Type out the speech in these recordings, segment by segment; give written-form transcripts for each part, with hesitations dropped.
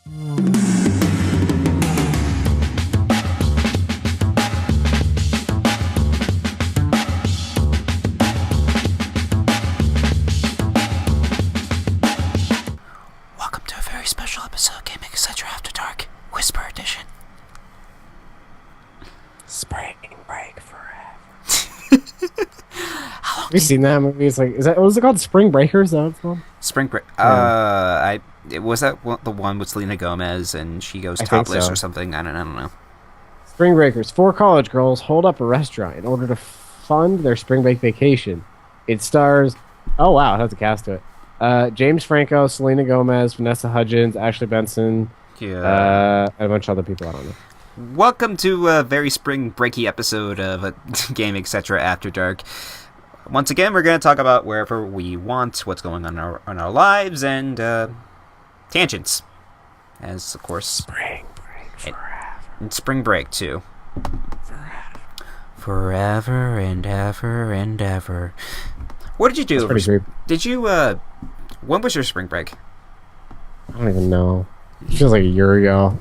Welcome to a very special episode of Gaming Etc. After Dark, Whisper Edition. Spring break forever. Have you seen that movie? It's like, was it called Spring Breakers? Is that what it's called? Spring break. Was that the one with Selena Gomez and she goes topless or something? I don't know. Spring Breakers. 4 college girls hold up a restaurant in order to fund their spring break vacation. It stars. Oh wow, it has a cast to it. James Franco, Selena Gomez, Vanessa Hudgens, Ashley Benson, and a bunch of other people. I don't know. Welcome to a very spring breaky episode of Game Etc. After Dark. Once again, we're going to talk about wherever we want, what's going on in our lives, and tangents. As, of course... Spring break forever. And spring break, too. Forever and ever and ever. What did you do? That's pretty creepy. Did you, when was your spring break? I don't even know. It feels like a year ago.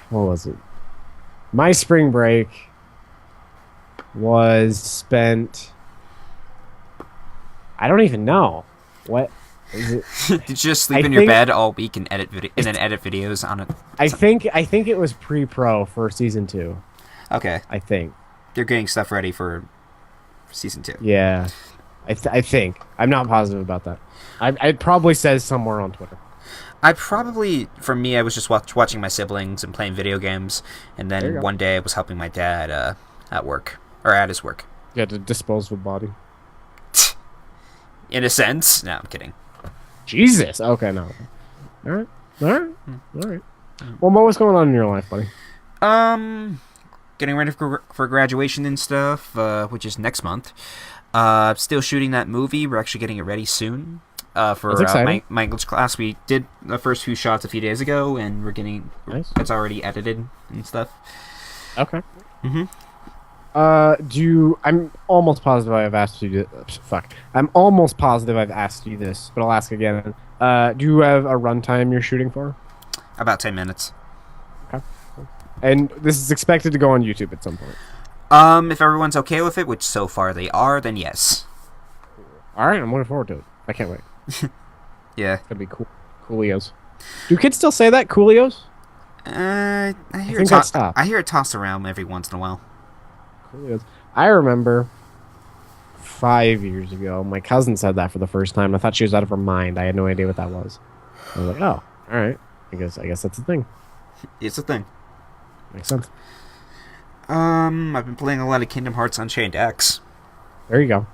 What was it? My spring break was spent... I don't even know. What is it? Did you just sleep in your bed all week and edit videos on it? I think it was pre-pro for season 2. Okay. I think. You're getting stuff ready for season 2. Yeah. I think. I'm not positive about that. It probably says somewhere on Twitter. For me, I was just watching my siblings and playing video games, and then one day I was helping my dad at work, or at his work. You had to dispose of a body. In a sense. No, I'm kidding. Jesus! Okay, no. Alright. Well, Mo, what's going on in your life, buddy? Getting ready for graduation and stuff, which is next month. Still shooting that movie. We're actually getting it ready soon. For my English class, we did the first few shots a few days ago, and we're getting it's already edited and stuff. Okay. I'm almost positive I've asked you this. I'm almost positive I've asked you this, but I'll ask again. Do you have a runtime you're shooting for? About 10 minutes. Okay. And this is expected to go on YouTube at some point. If everyone's okay with it, which so far they are, then yes. All right, I'm looking forward to it. I can't wait. Yeah. It's gonna be cool. Coolios. Do kids still say that? Coolios? I hear it tossed around every once in a while. Coolios. I remember 5 years ago, my cousin said that for the first time. I thought she was out of her mind. I had no idea what that was. I was like, oh, all right. I guess that's a thing. It's a thing. Makes sense. I've been playing a lot of Kingdom Hearts Unchained X. There you go.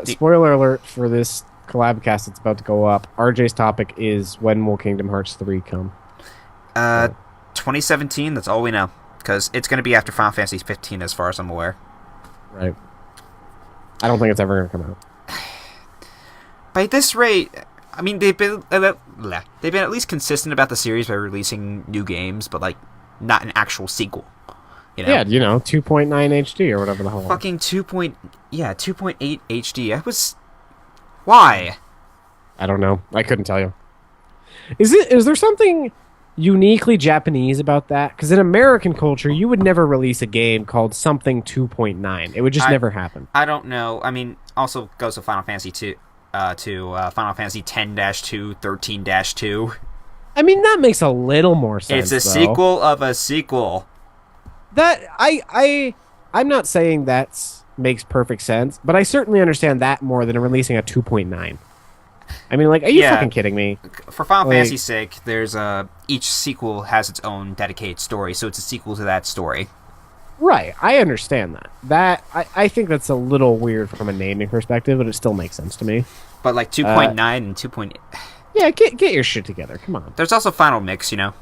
Spoiler alert for this collab cast that's about to go up. RJ's topic is, when will Kingdom Hearts 3 come? 2017, that's all we know. Because it's going to be after Final Fantasy 15 as far as I'm aware. Right. I don't think it's ever going to come out. By this rate, I mean, they've been at least consistent about the series by releasing new games, but like not an actual sequel. You know? Yeah, 2.9 HD or whatever the hell. Fucking 2.8 HD. Why? I don't know. I couldn't tell you. Is there something uniquely Japanese about that? Because in American culture, you would never release a game called something 2.9. It would just never happen. I don't know. I mean, also goes to Final Fantasy 2, Final Fantasy 10-2, 13-2. I mean, that makes a little more sense. It's a sequel of a sequel. That I'm not saying that makes perfect sense, but I certainly understand that more than releasing a 2.9. I mean, like, are you fucking kidding me? For Final Fantasy's sake, there's each sequel has its own dedicated story, so it's a sequel to that story. Right, I understand that. I think that's a little weird from a naming perspective, but it still makes sense to me. But like 2.9 and 2.8... Yeah, get your shit together, come on. There's also Final Mix, the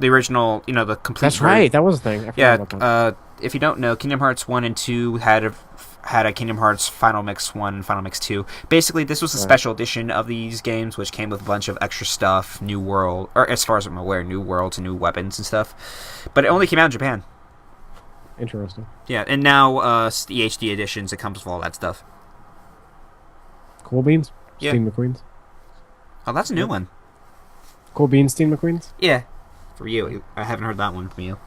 original, the complete... That's right, that was a thing. I forgot about that. If you don't know, Kingdom Hearts 1 and 2 had a Kingdom Hearts Final Mix 1 and Final Mix 2. Basically, this was a special edition of these games, which came with a bunch of extra stuff, new world, or as far as I'm aware, new worlds and new weapons and stuff. But it only came out in Japan. Interesting. Yeah, and now the HD editions, it comes with all that stuff. Cool Beans? Yeah. Steam McQueen's? Oh, that's a new one. Cool Beans, Steve McQueen's? Yeah, for you. I haven't heard that one from you.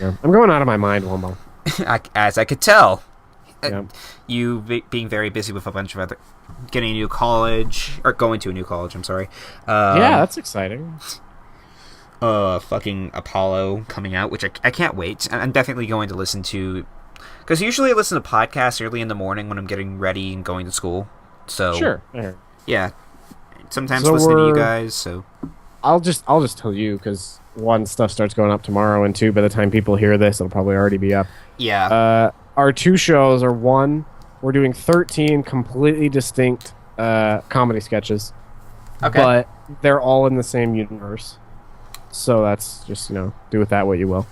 Yeah. I'm going out of my mind, Wombo. As I could tell. Yeah. You being very busy with a bunch of other... Getting a new college... Or going to a new college, I'm sorry. Yeah, that's exciting. Fucking Apollo coming out, which I can't wait. I'm definitely going to listen to... Because usually I listen to podcasts early in the morning when I'm getting ready and going to school. So... Sure. Yeah. Sometimes So listening to you guys, so... I'll just tell you, because one, stuff starts going up tomorrow, and two, by the time people hear this, it'll probably already be up. Yeah. Our two shows are, one, we're doing 13 completely distinct comedy sketches. Okay. But they're all in the same universe. So that's just, do with that what you will.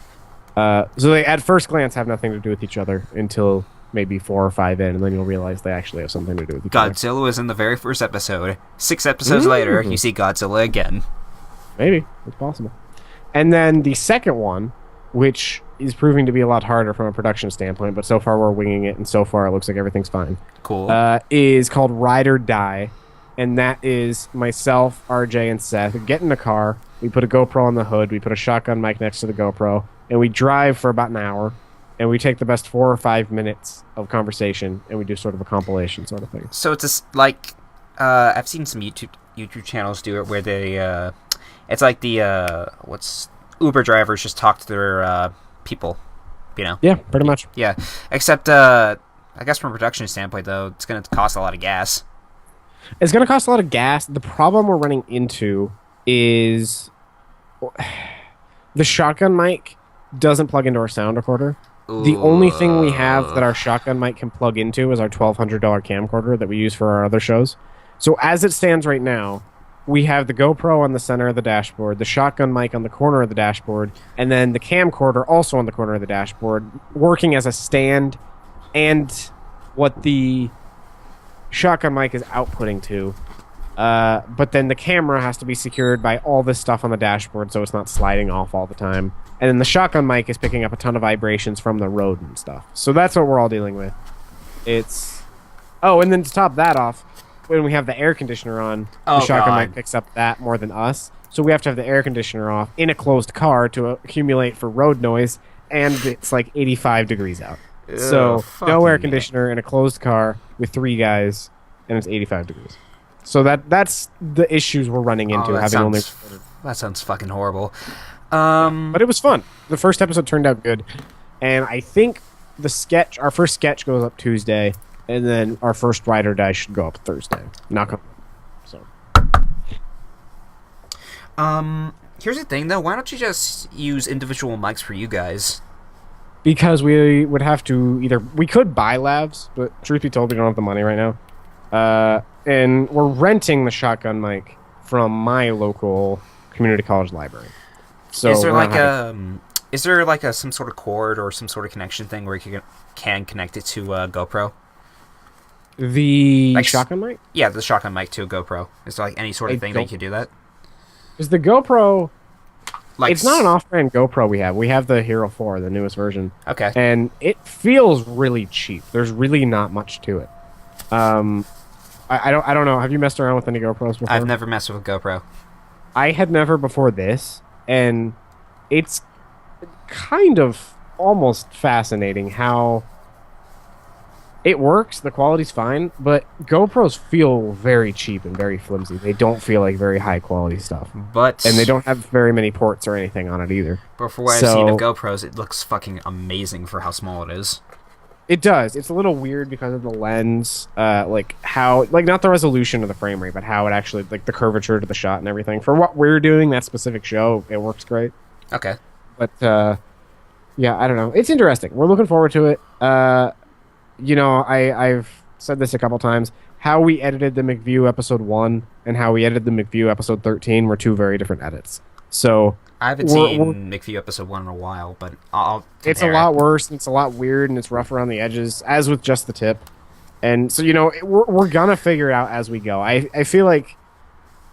So they, at first glance, have nothing to do with each other until maybe 4 or 5 in, and then you'll realize they actually have something to do with each other. Godzilla was in the very first episode. 6 episodes later, you see Godzilla again. Maybe. It's possible. And then the second one, which is proving to be a lot harder from a production standpoint, but so far we're winging it, and so far it looks like everything's fine. Cool. Is called Ride or Die, and that is myself, RJ, and Seth get in a car, we put a GoPro on the hood, we put a shotgun mic next to the GoPro, and we drive for about an hour, and we take the best 4 or 5 minutes of conversation, and we do sort of a compilation sort of thing. So it's like, I've seen some YouTube channels do it where they, it's like the, Uber drivers just talk to their, people, Yeah, pretty much. Yeah, except, I guess from a production standpoint, though, it's going to cost a lot of gas. It's going to cost a lot of gas. The problem we're running into is the shotgun mic doesn't plug into our sound recorder. The only thing we have that our shotgun mic can plug into is our $1,200 camcorder that we use for our other shows. So as it stands right now, we have the GoPro on the center of the dashboard, the shotgun mic on the corner of the dashboard, and then the camcorder also on the corner of the dashboard, working as a stand and what the shotgun mic is outputting to. But then the camera has to be secured by all this stuff on the dashboard so it's not sliding off all the time. And then the shotgun mic is picking up a ton of vibrations from the road and stuff. So that's what we're all dealing with. And then to top that off, when we have the air conditioner on, the shotgun mic picks up that more than us. So we have to have the air conditioner off in a closed car to accumulate for road noise, and it's like 85 degrees out. So no air conditioner in a closed car with 3 guys, and it's 85 degrees. So that's the issues we're running into. That sounds fucking horrible. But it was fun. The first episode turned out good, and I think our first sketch goes up Tuesday, and then our first Ride or Die should go up Thursday. Knock on wood. So. Here's the thing, though. Why don't you just use individual mics for you guys? Because we would have to we could buy lavs, but truth be told, we don't have the money right now. And we're renting the shotgun mic from my local community college library. So is there like some sort of cord or some sort of connection thing where you can connect it to GoPro? The shotgun mic? Yeah, the shotgun mic to a GoPro. Is there like any sort of thing that you can do that? Is the GoPro... it's not an off-brand GoPro we have. We have the Hero 4, the newest version. Okay. And it feels really cheap. There's really not much to it. I don't know. Have you messed around with any GoPros before? I've never messed with a GoPro. I had never before this, and it's kind of almost fascinating how it works. The quality's fine, but GoPros feel very cheap and very flimsy. They don't feel like very high quality stuff. And they don't have very many ports or anything on it either. But for what I've seen of GoPros, it looks fucking amazing for how small it is. It does. It's a little weird because of the lens, not the resolution of the frame rate, but how it actually, like the curvature to the shot and everything. For what we're doing, that specific show, it works great. Okay. But, yeah, I don't know. It's interesting. We're looking forward to it. I've said this a couple times. How we edited the McView episode 1 and how we edited the McView episode 13 were 2 very different edits. So I haven't seen McView episode 1 in a while, but I'll compare. It's a lot worse, and it's a lot weird, and it's rough around the edges, as with just the tip. And so, we're going to figure it out as we go. I feel like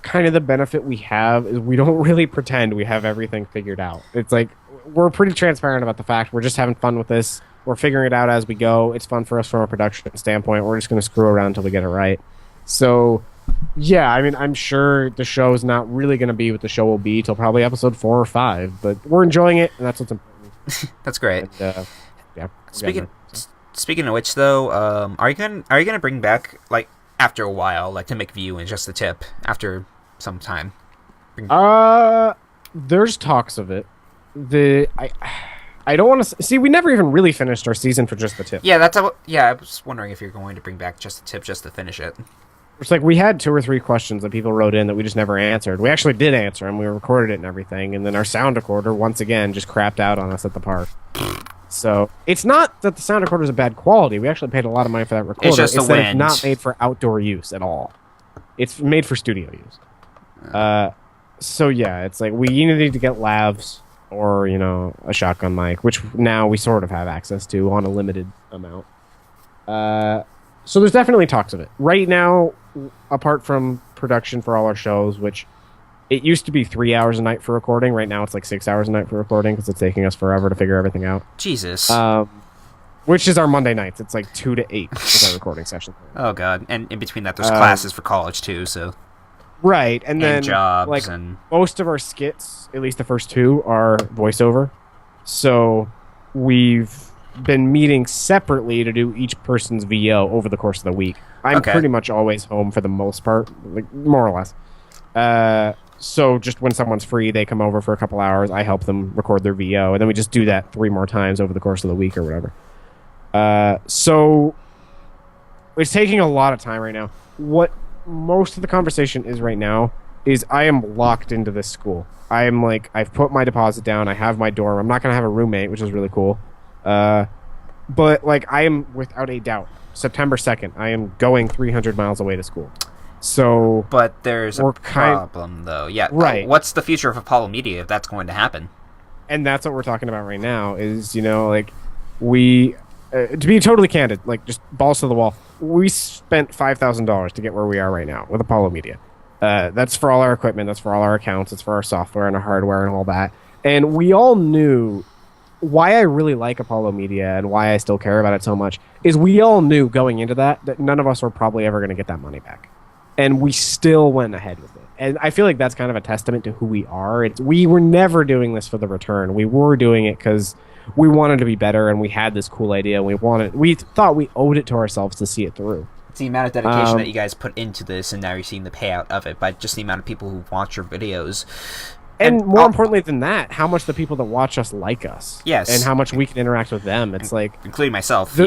kind of the benefit we have is we don't really pretend we have everything figured out. It's like we're pretty transparent about the fact we're just having fun with this. We're figuring it out as we go. It's fun for us from a production standpoint. We're just going to screw around until we get it right. So Yeah, I mean, I'm sure the show is not really going to be what the show will be till probably episode 4 or 5, but we're enjoying it, and that's what's important. That's great. And yeah, we're getting Speaking there, so. speaking of which, though, are you gonna bring back like after a while, like to make View and Just the Tip after some time? There's talks of it. I don't want to see. We never even really finished our season for Just the Tip. Yeah, yeah, I was wondering if you're going to bring back Just the Tip just to finish it. It's like we had 2 or 3 questions that people wrote in that we just never answered. We actually did answer them. We recorded it and everything, and then our sound recorder once again just crapped out on us at the park. So it's not that the sound recorder is a bad quality. We actually paid a lot of money for that recorder. It's just the that wind. it's not made for outdoor use at all. It's made for studio use. So yeah, it's like we either need to get lavs or a shotgun mic, which now we sort of have access to on a limited amount. So there's definitely talks of it right now. Apart from production for all our shows, which it used to be 3 hours a night for recording. Right now it's like 6 hours a night for recording because it's taking us forever to figure everything out. Jesus. Which is our Monday nights. It's like 2 to 8 is our recording session. Oh god, and in between that, there's classes for college too. So right, and then jobs like and most of our skits, at least the first 2, are voiceover. So we've been meeting separately to do each person's VO over the course of the week. I'm pretty much always home for the most part, like more or less. So just when someone's free, they come over for a couple hours. I help them record their VO, and then we just do that 3 more times over the course of the week or whatever. So it's taking a lot of time right now. What most of the conversation is right now is I am locked into this school. I am like, I've put my deposit down. I have my dorm. I'm not going to have a roommate, which is really cool. But like I am without a doubt September 2nd, I am going 300 miles away to school. So, but there's a problem, though. Yeah, right. What's the future of Apollo Media if that's going to happen? And that's what we're talking about right now. Is like we, to be totally candid, like just balls to the wall. We spent $5,000 to get where we are right now with Apollo Media. That's for all our equipment. That's for all our accounts. It's for our software and our hardware and all that. And we all knew. Why I really like Apollo Media and why I still care about it so much is we all knew going into that none of us were probably ever going to get that money back. And we still went ahead with it. And I feel like that's kind of a testament to who we are. We were never doing this for the return. We were doing it because we wanted to be better and we had this cool idea. We thought we owed it to ourselves to see it through. It's the amount of dedication that you guys put into this, and now you're seeing the payout of it by just the amount of people who watch your videos. And more importantly than that, how much the people that watch us like us. Yes. And how much we can interact with them. It's like... Including myself,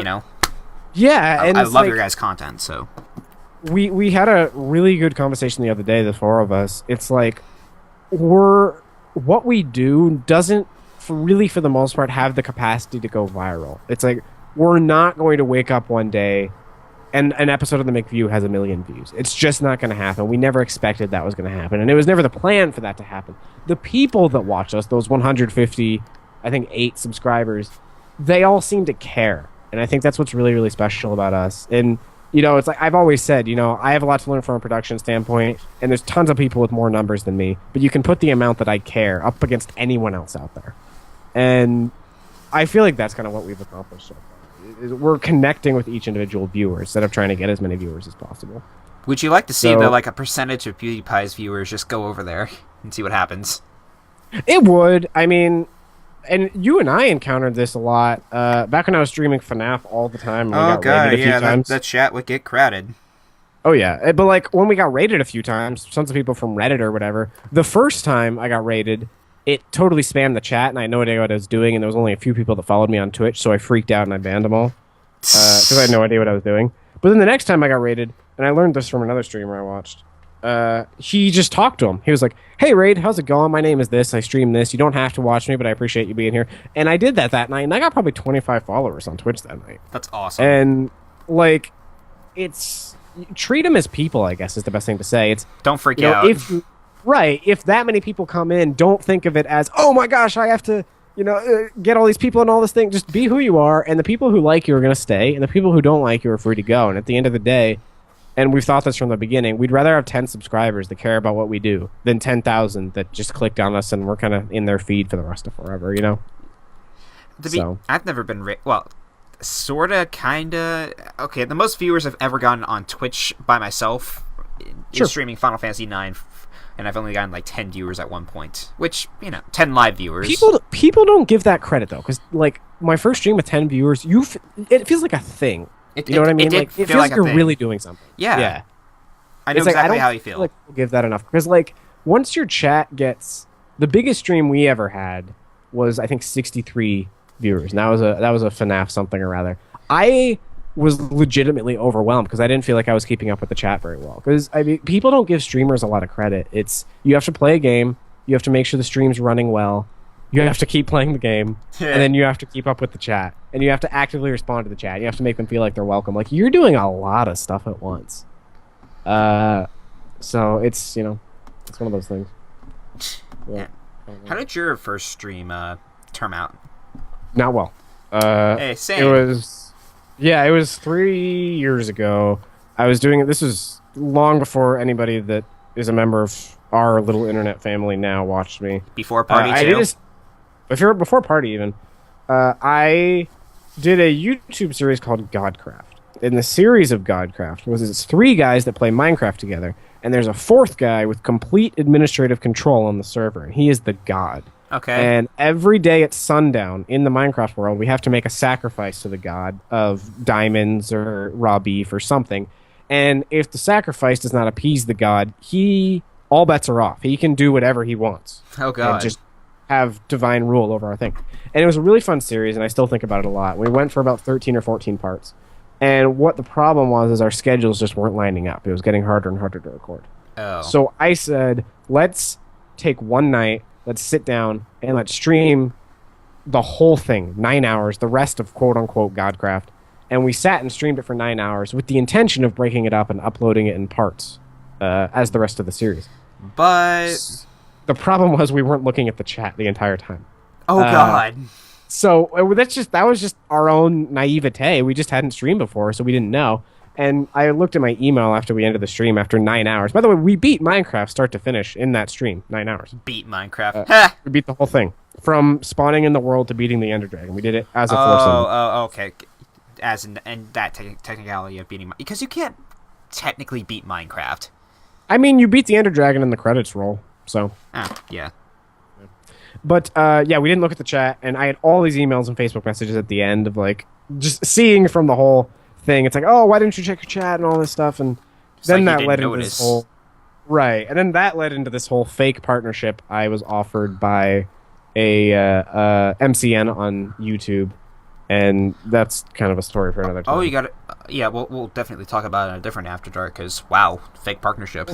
Yeah. I love your guys' content, so... We had a really good conversation the other day, the 4 of us. It's like, what we do doesn't, for the most part, have the capacity to go viral. It's like, we're not going to wake up one day and an episode of The McView has 1 million views. It's just not going to happen. We never expected that was going to happen, and it was never the plan for that to happen. The people that watch us, those 150, I think 8 subscribers, they all seem to care, and I think that's what's really, really special about us. And it's like I've always said, I have a lot to learn from a production standpoint, and there's tons of people with more numbers than me, but you can put the amount that I care up against anyone else out there, and I feel like that's kind of what we've accomplished so far. We're connecting with each individual viewer instead of trying to get as many viewers as possible. Would you like to see a percentage of PewDiePie's viewers just go over there and see what happens? It would. I mean, and you and I encountered this a lot back when I was streaming FNAF all the time. And that chat would get crowded. Oh yeah, but like when we got raided a few times, tons of people from Reddit or whatever. The first time I got raided, it totally spammed the chat, and I had no idea what I was doing, and there was only a few people that followed me on Twitch, so I freaked out and I banned them all because I had no idea what I was doing. But then the next time I got raided, and I learned this from another streamer I watched, he just talked to him. He was like, "Hey, Raid, how's it going? My name is this. I stream this. You don't have to watch me, but I appreciate you being here." And I did that night, and I got probably 25 followers on Twitch that night. That's awesome. And, like, treat them as people, I guess, is the best thing to say. Don't freak out. If that many people come in, don't think of it as, oh my gosh, I have to, get all these people and all this thing. Just be who you are, and the people who like you are going to stay, and the people who don't like you are free to go. And at the end of the day, and we've thought this from the beginning, we'd rather have 10 subscribers that care about what we do than 10,000 that just clicked on us and we're kind of in their feed for the rest of forever, I've never been sorta, kinda. Okay, the most viewers I've ever gotten on Twitch by myself is streaming Final Fantasy IX, and I've only gotten like 10 viewers at one point, which 10 live viewers. People don't give that credit though, because like my first stream with 10 viewers, it feels like a thing. You know what I mean? It feels like you're really doing something. Yeah. I know exactly how you feel. Like people give that enough, because like once your chat gets, the biggest stream we ever had was I think 63 viewers, and that was a FNAF something or rather. I was legitimately overwhelmed because I didn't feel like I was keeping up with the chat very well. Because I mean, people don't give streamers a lot of credit. It's, you have to play a game, you have to make sure the stream's running well, you have to keep playing the game, and then you have to keep up with the chat, and you have to actively respond to the chat. You have to make them feel like they're welcome. Like, you're doing a lot of stuff at once. So it's it's one of those things. Yeah. How did your first stream turn out? Not well. Hey, same. It was 3 years ago. I was doing it. This was long before anybody that is a member of our little internet family now watched me. Before Party too? Before Party even. I did a YouTube series called Godcraft. And the series of Godcraft was it's 3 guys that play Minecraft together, and there's a 4th guy with complete administrative control on the server, and he is the god. Okay. And every day at sundown in the Minecraft world, we have to make a sacrifice to the god of diamonds or raw beef or something. And if the sacrifice does not appease the god, all bets are off. He can do whatever he wants. Oh, God. And just have divine rule over our thing. And it was a really fun series, and I still think about it a lot. We went for about 13 or 14 parts. And what the problem was is our schedules just weren't lining up. It was getting harder and harder to record. Oh. So I said, let's take one night, let's sit down, and let's stream the whole thing, 9 hours, the rest of quote-unquote Godcraft. And we sat and streamed it for 9 hours with the intention of breaking it up and uploading it in parts as the rest of the series. But the problem was we weren't looking at the chat the entire time. Oh, God. So that was just our own naivete. We just hadn't streamed before, so we didn't know. And I looked at my email after we ended the stream after 9 hours. By the way, we beat Minecraft start to finish in that stream, 9 hours. Beat Minecraft. We beat the whole thing. From spawning in the world to beating the Ender Dragon. We did it as a foursome. Oh, okay. As in that technicality of beating... Because you can't technically beat Minecraft. I mean, you beat the Ender Dragon in the credits roll, so... yeah. But, yeah, we didn't look at the chat, and I had all these emails and Facebook messages at the end of, like, just seeing from the whole thing. It's like, oh, why didn't you check your chat and all this stuff? And then that led into this whole... Right, and then that led into this whole fake partnership I was offered by a MCN on YouTube, and that's kind of a story for another time. Oh, you got it. Yeah, we'll definitely talk about it in a different After Dark, because, wow, fake partnership.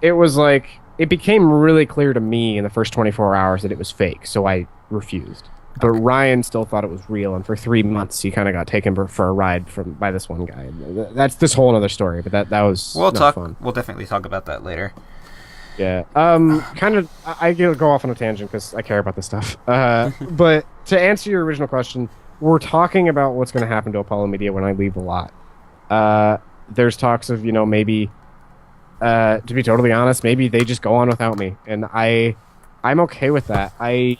It was like... It became really clear to me in the first 24 hours that it was fake, so I refused. But Ryan still thought it was real, and for 3 months he kind of got taken for a ride by this one guy. That's this whole other story, but that was fun. We'll definitely talk about that later. Yeah. I go off on a tangent because I care about this stuff. But to answer your original question, we're talking about what's going to happen to Apollo Media when I leave the lot. There's talks of, maybe... to be totally honest, maybe they just go on without me, and I'm okay with that. I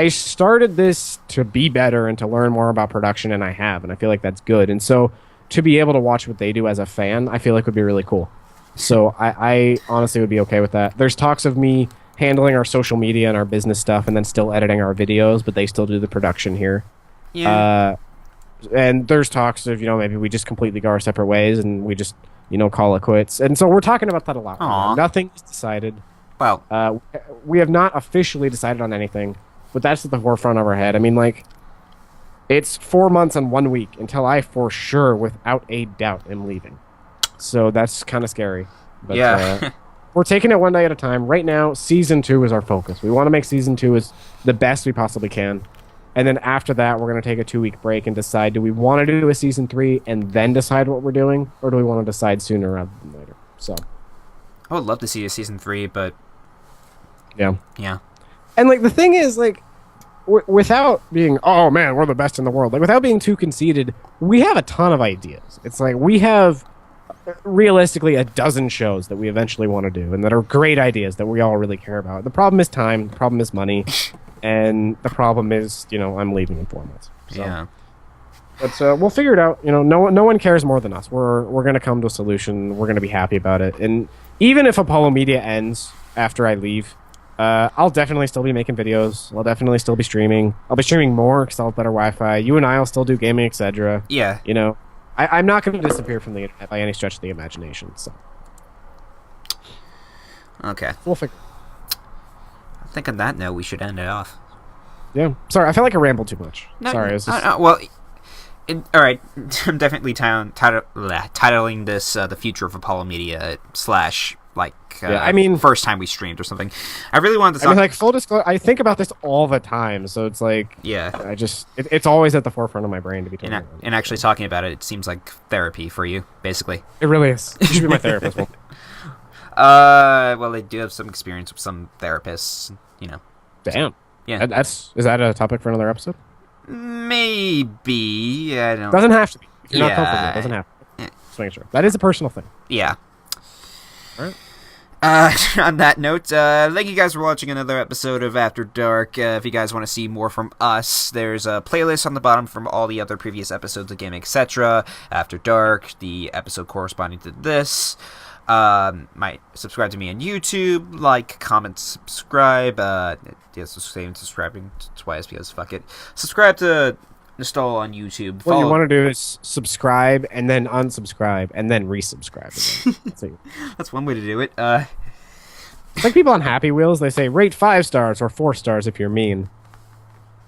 started this to be better and to learn more about production, and I feel like that's good. And so to be able to watch what they do as a fan, I feel like would be really cool. So I honestly would be okay with that. There's talks of me handling our social media and our business stuff, and then still editing our videos, but they still do the production here. Yeah. And there's talks of maybe we just completely go our separate ways and we just call it quits. And so we're talking about that a lot. Aww. Nothing is decided. Well, we have not officially decided on anything, but that's at the forefront of our head. I mean, like, it's 4 months and 1 week until I for sure, without a doubt, am leaving. So that's kind of scary. But, yeah. We're taking it one day at a time. Right now, Season 2 is our focus. We want to make Season 2 as the best we possibly can. And then after that, we're going to take a 2-week break and decide, do we want to do a Season 3 and then decide what we're doing? Or do we want to decide sooner rather than later? So, I would love to see a Season 3, but... Yeah. Yeah. And, like, the thing is, like, without being, oh, man, we're the best in the world. Like, without being too conceited, we have a ton of ideas. It's like, we have, realistically, a dozen shows that we eventually want to do and that are great ideas that we all really care about. The problem is time. The problem is money. And the problem is, I'm leaving in 4 months. So. Yeah. But we'll figure it out. No one cares more than us. We're gonna come to a solution. We're gonna be happy about it. And even if Apollo Media ends after I leave, I'll definitely still be making videos. I'll definitely still be streaming. I'll be streaming more because I'll have better Wi-Fi. You and I'll still do gaming, etc. Yeah. I'm not going to disappear from the internet by any stretch of the imagination. So. Okay. We'll figure. I think on that note, we should end it off. Yeah. Sorry, I felt like I rambled too much. No, Sorry. Well, all right. I'm definitely titling this "The Future of Apollo Media" first time we streamed or something. I really wanted to talk. Full disclosure, I think about this all the time, so it's like, yeah, it's always at the forefront of my brain to be talking about. And actually talking about it seems like therapy for you, basically. It really is. You should be my therapist. Well, they do have some experience with some therapists, Damn. Yeah. Is that a topic for another episode? Maybe. I don't. Doesn't have to be. If you're not comfortable, it doesn't have to. Just making sure. That is a personal thing. Yeah. All right. On that note, thank you guys for watching another episode of After Dark. If you guys want to see more from us, there's a playlist on the bottom from all the other previous episodes of Game Etc. After Dark, the episode corresponding to this. Might subscribe to me on YouTube, like, comment, subscribe. Yes, subscribing twice because fuck it. Subscribe to Nostal on YouTube. What you want to do is subscribe and then unsubscribe and then resubscribe again. That's one way to do it. It's like people on Happy Wheels. They say rate 5 stars or 4 stars if you're mean.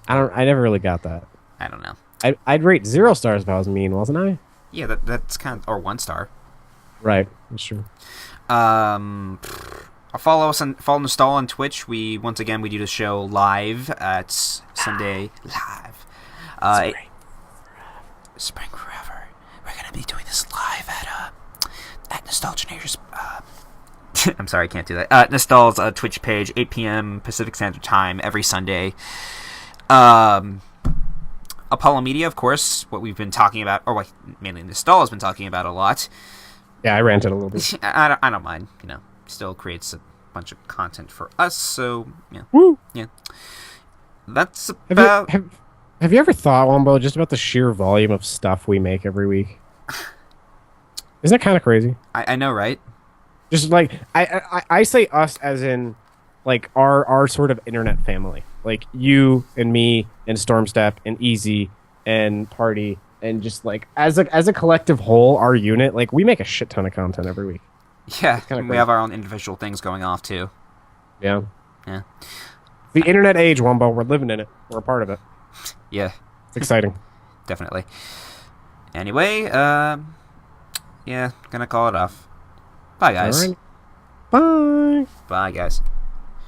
I never really got that. I don't know. I'd rate 0 stars if I was mean, wasn't I? Yeah, that's kind of, or 1 star. Right, that's true. Follow Nostal on Twitch. We do the show live at Sunday live. Spring forever. We're gonna be doing this live at Nostalgineers. I'm sorry, I can't do that. Nostal's Twitch page, 8 p.m. Pacific Standard Time every Sunday. Apollo Media, of course, what we've been talking about, or what mainly Nostal has been talking about a lot. Yeah, I ranted a little bit. I don't mind. Still creates a bunch of content for us. So yeah, woo, yeah. That's about. Have you ever thought, Wombo, just about the sheer volume of stuff we make every week? Isn't that kind of crazy? I know, right? Just like I say us as in like our sort of internet family, like you and me and Stormstep and Easy and Party. And just like as a collective whole, our unit, like we make a shit ton of content every week. Yeah, we have our own individual things going off too. Yeah. Yeah. The internet age, Wombo, we're living in it. We're a part of it. Yeah. It's exciting. Definitely. Anyway, yeah, gonna call it off. Bye, guys. All right. Bye. Bye, guys.